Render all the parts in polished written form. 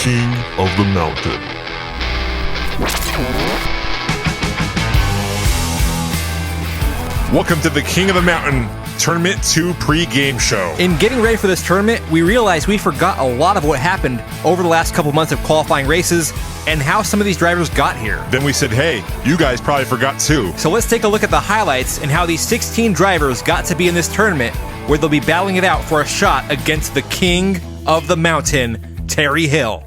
King of the Mountain. Welcome to the King of the Mountain Tournament 2 pre-game show. In getting ready for this tournament, we realized we forgot a lot of what happened over the last couple months of qualifying races and how some of these drivers got here. Then we said, hey, you guys probably forgot too. So let's take a look at the highlights and how these 16 drivers got to be in this tournament where they'll be battling it out for a shot against the King of the Mountain, Terry Hill.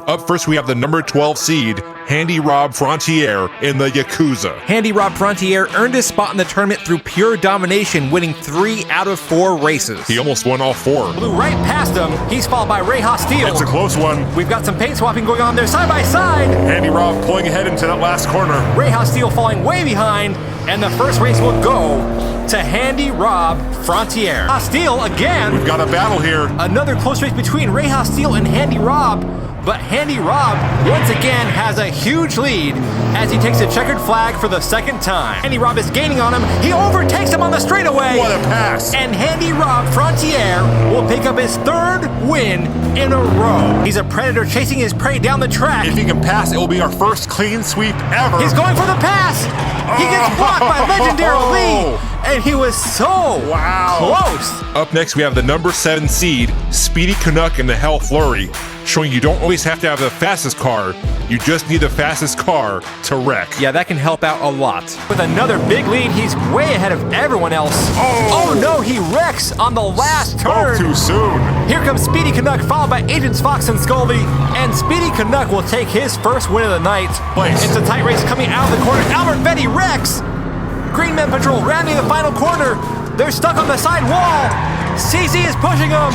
Up first, we have the number 12 seed, Handy Rob Frontier in the Yakuza. Handy Rob Frontier earned his spot in the tournament through pure domination, winning 3 out of 4 races. He almost won all 4. Blew right past him. He's followed by Ray Hostile. It's a close one. We've got some paint swapping going on there side by side. Handy Rob pulling ahead into that last corner. Ray Hostile falling way behind, and the first race will go to Handy Rob Frontier. Hostile again. We've got a battle here. Another close race between Ray Hostile and Handy Rob. But Handy Rob, once again, has a huge lead as he takes a checkered flag for the second time. Handy Rob is gaining on him. He overtakes him on the straightaway. What a pass. And Handy Rob Frontier will pick up his 3rd win in a row. He's a predator chasing his prey down the track. If he can pass, it will be our first clean sweep ever. He's going for the pass. He gets blocked by legendary Lee. And he was so close. Up next, we have the number 7 seed, Speedy Canuck in the Hell Flurry, showing you don't always have to have the fastest car, you just need the fastest car to wreck. Yeah, that can help out a lot. With another big lead, he's way ahead of everyone else. Oh no, he wrecks on the last turn. Too soon. Here comes Speedy Canuck, followed by Agents Fox and Scully, and Speedy Canuck will take his first win of the night. It's a tight race coming out of the corner. Albert Vetty wrecks. Green Man Patrol rounding the final corner. They're stuck on the side wall. CZ is pushing them.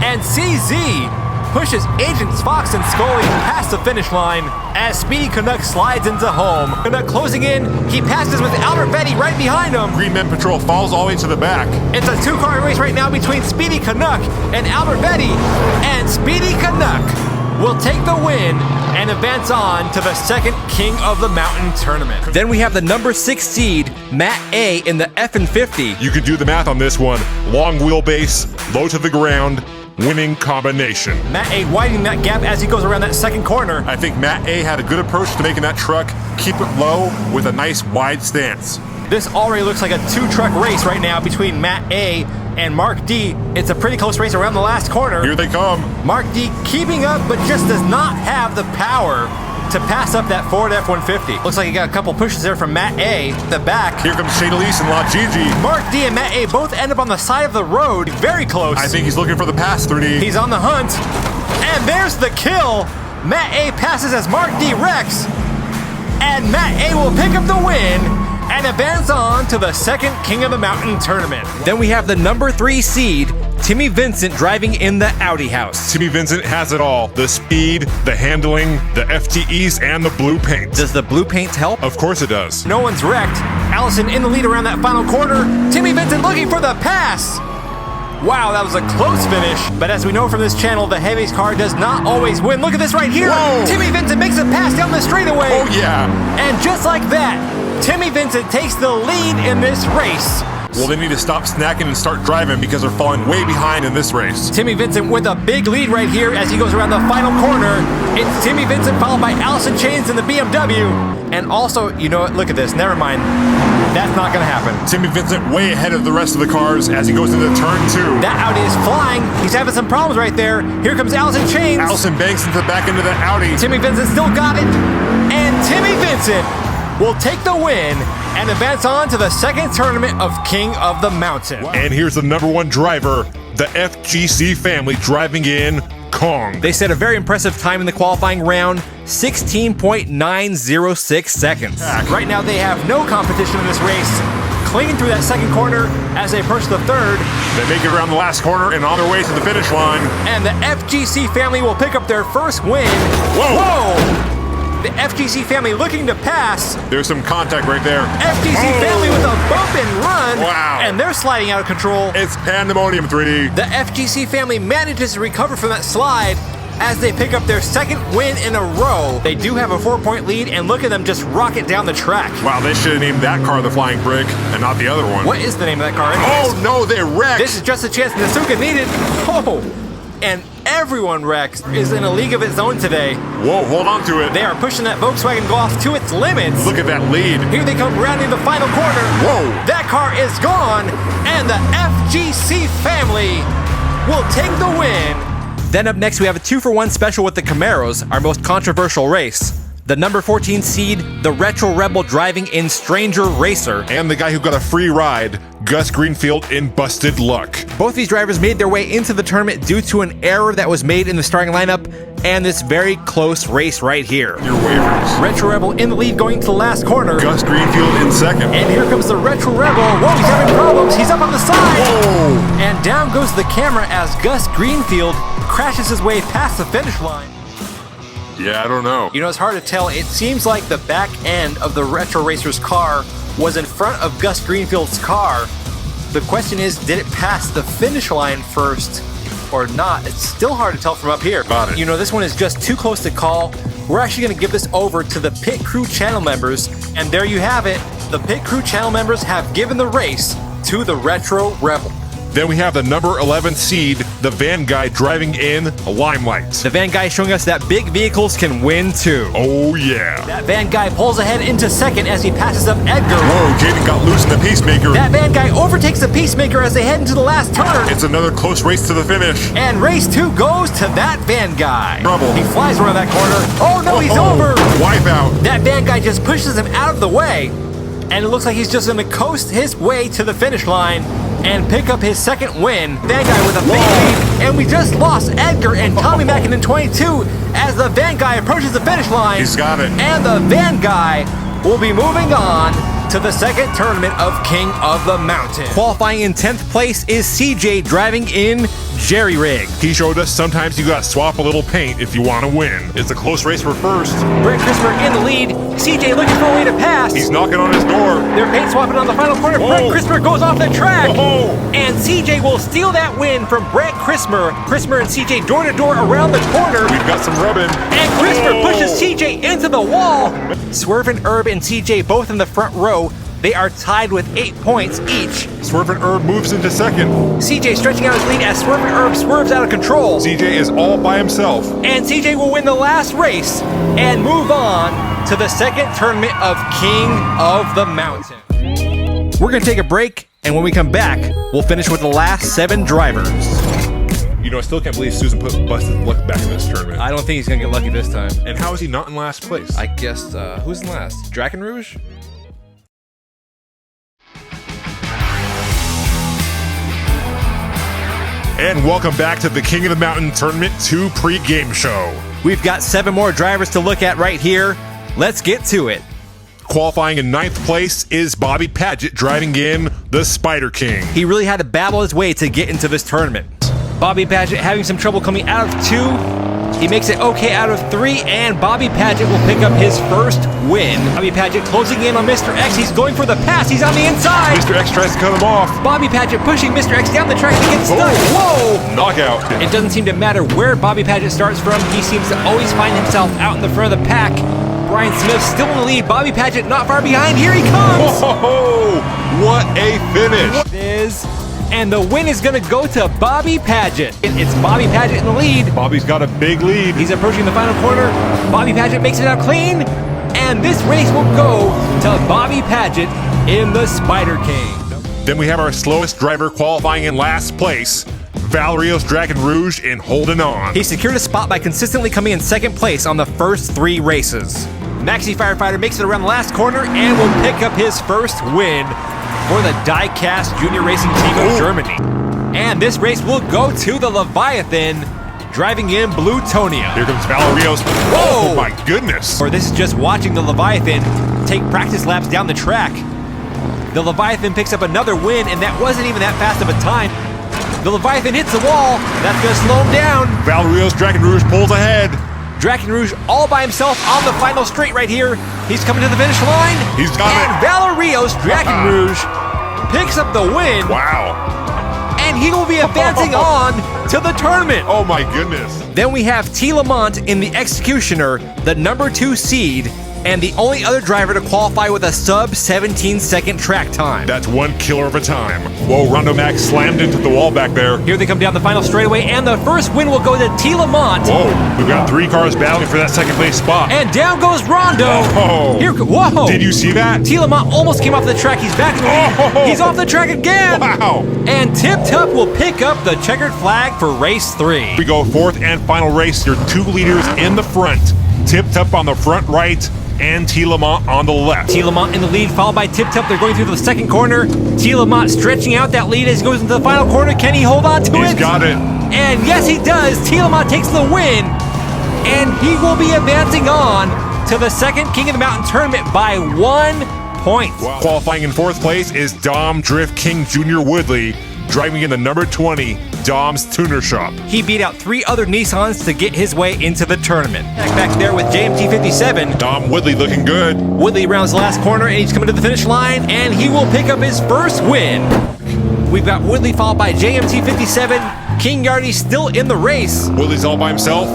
And CZ pushes Agents Fox and Scully past the finish line as Speedy Canuck slides into home. Canuck closing in. He passes with Albert Vetty right behind him. Green Man Patrol falls all the way to the back. It's a 2-car race right now between Speedy Canuck and Albert Vetty. And Speedy Canuck will take the win and advance on to the second King of the Mountain tournament. Then we have the number 6 seed, Matt A. in the F-50. You can do the math on this one. Long wheelbase, low to the ground, winning combination. Matt A. widening that gap as he goes around that second corner. I think Matt A. had a good approach to making that truck keep it low with a nice wide stance. This already looks like a 2-truck race right now between Matt A. and Mark D. It's a pretty close race around the last corner. Here they come. Mark D keeping up, but just does not have the power to pass up that Ford F-150. Looks like he got a couple pushes there from Matt A. The back. Here comes Shane Elise and La Gigi. Mark D and Matt A both end up on the side of the road. Very close. I think he's looking for the pass, 3D. He's on the hunt. And there's the kill. Matt A passes as Mark D wrecks. And Matt A will pick up the win and advance on to the second King of the Mountain tournament. Then we have the number 3 seed, Timmy Vincent, driving in the Audi house. Timmy Vincent has it all. The speed, the handling, the FTEs, and the blue paint. Does the blue paint help? Of course it does. No one's wrecked. Allison in the lead around that final corner. Timmy Vincent looking for the pass. Wow, that was a close finish. But as we know from this channel, the heaviest car does not always win. Look at this right here. Whoa. Timmy Vincent makes a pass down the straightaway. Oh yeah. And just like that, Timmy Vincent takes the lead in this race. Well, they need to stop snacking and start driving because they're falling way behind in this race. Timmy Vincent with a big lead right here as he goes around the final corner. It's Timmy Vincent followed by Allison Chains in the BMW. And also, you know what? Look at this. Never mind. That's not going to happen. Timmy Vincent way ahead of the rest of the cars as he goes into turn 2. That Audi is flying. He's having some problems right there. Here comes Allison Chains. Allison banks into the back end of the Audi. Timmy Vincent still got it. And Timmy Vincent will take the win and advance on to the second tournament of King of the Mountain. Wow. And here's the number 1 driver, the FGC Family, driving in Kong. They set a very impressive time in the qualifying round, 16.906 seconds. Right now they have no competition in this race. Clean through that second corner as they approach the third. They make it around the last corner and on their way to the finish line. And the FGC Family will pick up their first win. Whoa! The FGC Family looking to pass. There's some contact right there. FGC Family with a bump and run. Wow. And they're sliding out of control. It's pandemonium, 3D. The FGC Family manages to recover from that slide as they pick up their second win in a row. They do have a 4-point lead, and look at them just rocket down the track. Wow, they should have named that car the Flying Brick and not the other one. What is the name of that car anyways? Oh no, they wrecked. This is just a chance Nasuka needed. Oh, and everyone, Rex, is in a league of its own today. Whoa, hold on to it. They are pushing that Volkswagen Golf to its limits. Look at that lead. Here they come rounding the final corner. Whoa. That car is gone, and the FGC Family will take the win. Then up next, we have a 2-for-1 special with the Camaros, our most controversial race. The number 14 seed, the Retro Rebel driving in Stranger Racer. And the guy who got a free ride, Gus Greenfield in Busted Luck. Both these drivers made their way into the tournament due to an error that was made in the starting lineup and this very close race right here. Your waivers. Retro Rebel in the lead going to the last corner. Gus Greenfield in second. And here comes the Retro Rebel. Whoa, he's having problems. He's up on the side. Whoa. And down goes the camera as Gus Greenfield crashes his way past the finish line. Yeah, I don't know. You know, it's hard to tell. It seems like the back end of the Retro Racer's car was in front of Gus Greenfield's car. The question is, did it pass the finish line first or not? It's still hard to tell from up here. Got it. You know, this one is just too close to call. We're actually going to give this over to the Pit Crew channel members. And there you have it. The Pit Crew channel members have given the race to the Retro Rebel. Then we have the number 11 seed, the van guy driving in Limelight. The van guy showing us that big vehicles can win too. Oh yeah. That van guy pulls ahead into second as he passes up Edgar. Whoa, Jaden got loose in the Peacemaker. That van guy overtakes the Peacemaker as they head into the last turn. It's another close race to the finish. And race 2 goes to that van guy. Trouble. He flies around that corner. Oh no, he's Uh-oh. over. Wipe out. That van guy just pushes him out of the way. And it looks like he's just going to coast his way to the finish line and pick up his second win. Van guy with a big lead. And we just lost Edgar and Tommy Mackin in 22 as the van guy approaches the finish line. He's got it. And the van guy will be moving on to the second tournament of King of the Mountain. Qualifying in 10th place is CJ driving in Jerry Rig. He showed us sometimes you gotta swap a little paint if you want to win. It's a close race for first. Brett Crisper in the lead. CJ looking for a way to pass. He's knocking on his door. They're paint swapping on the final corner. Whoa. Brett Crisper goes off the track. Whoa. And CJ will steal that win from Brett Crisper. Crisper and CJ door to door around the corner. We've got some rubbing. And Crisper Whoa. pushes CJ into the wall. Swerve and Herb and CJ both in the front row. They are tied with 8 points each. Swerve and Herb moves into second. CJ stretching out his lead as Swerve and Herb swerves out of control. CJ is all by himself. And CJ will win the last race and move on to the second tournament of King of the Mountain. We're going to take a break, and when we come back, we'll finish with the last 7 drivers. You know, I still can't believe Susan put Busted Luck back in this tournament. I don't think he's going to get lucky this time. And how is he not in last place? I guess, who's in last? Draken Rouge? And welcome back to the King of the Mountain Tournament 2 pregame show. We've got 7 more drivers to look at right here. Let's get to it. Qualifying in 9th place is Bobby Padgett driving in the Spider King. He really had to battle his way to get into this tournament. Bobby Padgett having some trouble coming out of 2. He makes it okay out of 3, and Bobby Padgett will pick up his first win. Bobby Padgett closing in on Mr. X. He's going for the pass. He's on the inside. Mr. X tries to cut him off. Bobby Padgett pushing Mr. X down the track and he gets stuck. Whoa! Knockout. It doesn't seem to matter where Bobby Padgett starts from. He seems to always find himself out in the front of the pack. Brian Smith still in the lead. Bobby Padgett not far behind. Here he comes. Whoa! What a finish. It is. And the win is going to go to Bobby Padgett. It's Bobby Padgett in the lead. Bobby's got a big lead. He's approaching the final corner. Bobby Padgett makes it out clean. And this race will go to Bobby Padgett in the Spider King. Then we have our slowest driver qualifying in last place, Valerios Dragon Rouge in Holding On. He secured a spot by consistently coming in second place on the first 3 races. Maxi Firefighter makes it around the last corner and will pick up his first win for the Diecast Junior Racing Team of Germany. And this race will go to the Leviathan, driving in Blutonia. Here comes Valerios. Whoa! Oh my goodness. Or this is just watching the Leviathan take practice laps down the track. The Leviathan picks up another win, and that wasn't even that fast of a time. The Leviathan hits the wall. That's going to slow him down. Valerios Dragon Rouge pulls ahead. Draken Rouge all by himself on the final straight right here. He's coming to the finish line. He's got and it. Valerios Draken Rouge picks up the win. Wow. And he will be advancing on to the tournament. Oh my goodness. Then we have T. Lamont in the Executioner, the number 2 seed, and the only other driver to qualify with a sub 17-second track time. That's one killer of a time. Whoa, Rondo Max slammed into the wall back there. Here they come down the final straightaway, and the first win will go to T. Lamont. Whoa, we've got 3 cars battling for that second place spot. And down goes Rondo. Whoa. Did you see that? T. Lamont almost came off the track. He's back in the lead. He's off the track again. Wow. And Tip Top will pick up the checkered flag for race 3. We go 4th and final race. Your 2 leaders in the front. Tip Top on the front right and T. Lamont on the left. T. Lamont in the lead, followed by Tip Top. They're going through the second corner. T. Lamont stretching out that lead as he goes into the final corner. Can he hold on to it? He's got it. And yes, he does. T. Lamont takes the win. And he will be advancing on to the second King of the Mountain tournament by 1 point. Wow. Qualifying in 4th place is Dom Drift King Jr. Woodley, driving in the number 20 Dom's Tuner Shop. He beat out 3 other Nissans to get his way into the tournament. Back there with JMT 57. Dom Woodley looking good. Woodley rounds the last corner and he's coming to the finish line, and he will pick up his first win. We've got Woodley followed by JMT 57. King Yardy still in the race. Woodley's all by himself,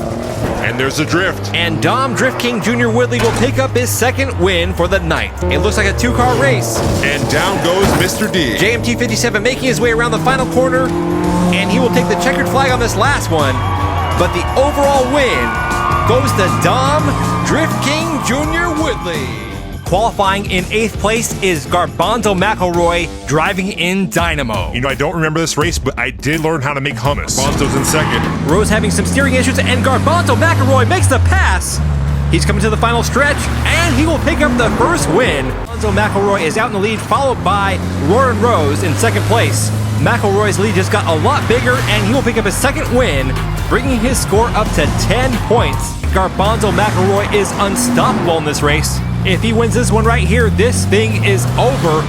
and there's the drift. And Dom Drift King Jr. Woodley will pick up his second win for the night. It looks like a 2-car race. And down goes Mr. D. JMT 57 making his way around the final corner, and he will take the checkered flag on this last one. But the overall win goes to Dom Drift King Jr. Woodley. Qualifying in 8th place is Garbanzo McElroy driving in Dynamo. You know, I don't remember this race, but I did learn how to make hummus. Garbanzo's in 2nd. Rose having some steering issues, and Garbanzo McElroy makes the pass. He's coming to the final stretch, and he will pick up the first win. Garbanzo McElroy is out in the lead, followed by Roarin' Rose in 2nd place. McElroy's lead just got a lot bigger, and he will pick up his second win, bringing his score up to 10 points. Garbanzo McElroy is unstoppable in this race. If he wins this one right here, this thing is over.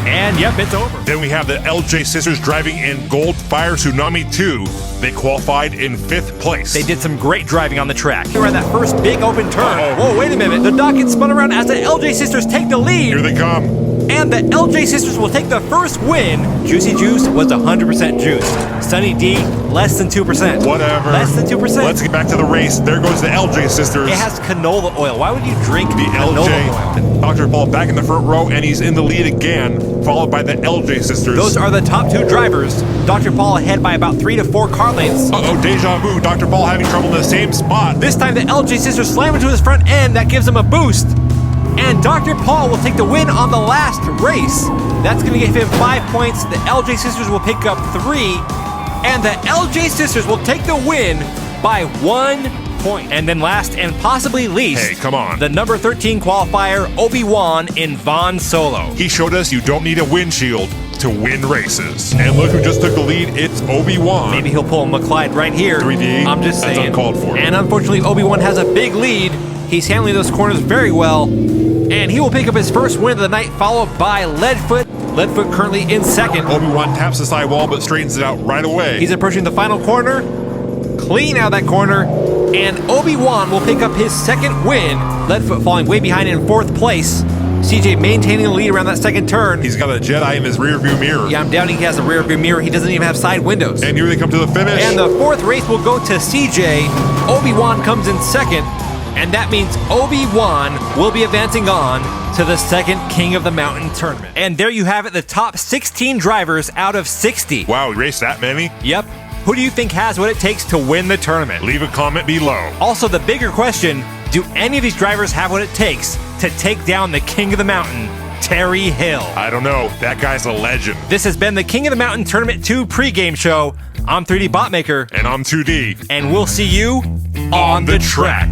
And yep, it's over. Then we have the LJ sisters driving in Gold Fire Tsunami 2. They qualified in 5th place. They did some great driving on the track. Here on that first big open turn. Whoa, wait a minute. The docket spun around as the LJ sisters take the lead. Here they come. And the LJ sisters will take the first win. Juicy Juice was 100% juice. Sunny D, less than 2%. Whatever. Less than 2%. Let's get back to the race. There goes the LJ sisters. It has canola oil. Why would you drink the canola LJ. oil? Dr. Paul back in the front row, and he's in the lead again, followed by the LJ sisters. Those are the top 2 drivers. Dr. Paul ahead by about 3 to 4 car lengths. Uh-oh, deja vu. Dr. Paul having trouble in the same spot. This time the LJ sisters slam into his front end. That gives him a boost. And Dr. Paul will take the win on the last race. That's going to give him 5 points. The LJ sisters will pick up 3. And the LJ sisters will take the win by 1 point. And then last and possibly least, hey, come on, the number 13 qualifier, Obi-Wan in Von Solo. He showed us you don't need a windshield to win races. And look who just took the lead. It's Obi-Wan. Maybe he'll pull a McClyde right here. 3D. I'm just saying. That's uncalled for. And unfortunately, Obi-Wan has a big lead. He's handling those corners very well. And he will pick up his first win of the night, followed by Leadfoot. Leadfoot currently in 2nd. Obi-Wan taps the sidewall, but straightens it out right away. He's approaching the final corner. Clean out of that corner. And Obi-Wan will pick up his second win. Leadfoot falling way behind in 4th place. CJ maintaining the lead around that second turn. He's got a Jedi in his rear view mirror. Yeah, I'm doubting he has a rear view mirror. He doesn't even have side windows. And here they come to the finish. And the 4th race will go to CJ. Obi-Wan comes in 2nd. And that means Obi-Wan will be advancing on to the second King of the Mountain tournament. And there you have it, the top 16 drivers out of 60. Wow, we raced that many? Yep. Who do you think has what it takes to win the tournament? Leave a comment below. Also, the bigger question, do any of these drivers have what it takes to take down the King of the Mountain, Terry Hill? I don't know. That guy's a legend. This has been the King of the Mountain Tournament 2 pregame show. I'm 3D Botmaker. And I'm 2D. And we'll see you on the track.